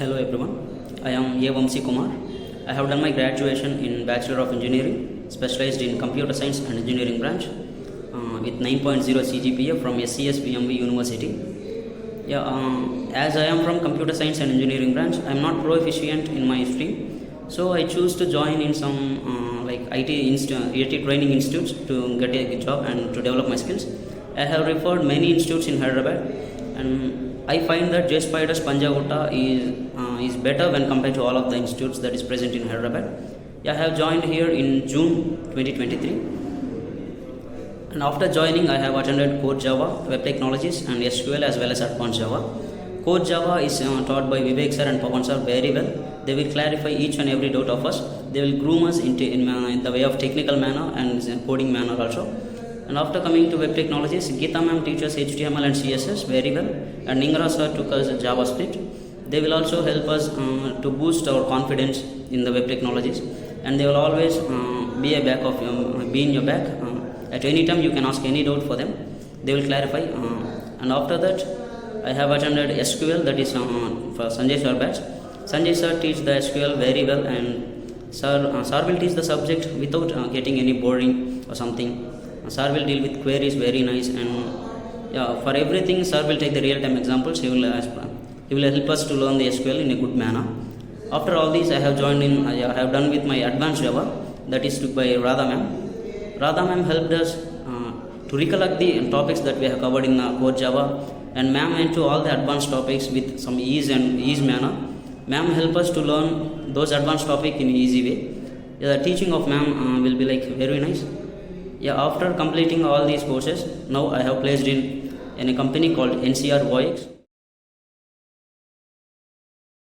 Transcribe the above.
Hello everyone, I am Vamsi Kumar. I have done my graduation in Bachelor of Engineering, specialized in Computer Science and Engineering branch with 9.0 CGPA from SCS VMV University. As I am from Computer Science and Engineering branch, I am not proficient in my stream, so I choose to join in some IT training institutes to get a job and to develop my skills. I have referred many institutes in Hyderabad, and I find that JSpiders Punjagutta is better when compared to all of the institutes that is present in Hyderabad. I have joined here in June 2023, and after joining I have attended Core Java, Web Technologies and SQL as well as Advanced Java. Core Java is taught by Vivek sir and Pawan sir very well. They will clarify each and every doubt of us. They will groom us in the way of technical manner and coding manner also. And after coming to Web Technologies, Geeta ma'am teaches HTML and CSS very well, and Ningra sir took us JavaScript. They will also help us to boost our confidence in the Web Technologies, and they will always be in your back. At any time you can ask any doubt for them. They will clarify. And after that, I have attended SQL, that is for Sanjay sir batch. Sanjay sir teaches the SQL very well, and sir will teach the subject without getting any boring or something. Sir will deal with queries very nice, and for everything sir will take the real-time examples. He will help us to learn the SQL in a good manner. After all these, I have done with my advanced Java, that is took by Radha ma'am. Radha ma'am helped us to recollect the topics that we have covered in Core Java, and ma'am went to all the advanced topics with some ease manner. Ma'am help us to learn those advanced topics in an easy way. The teaching of ma'am will be very nice. After completing all these courses, now I have placed in a company called NCR Voix.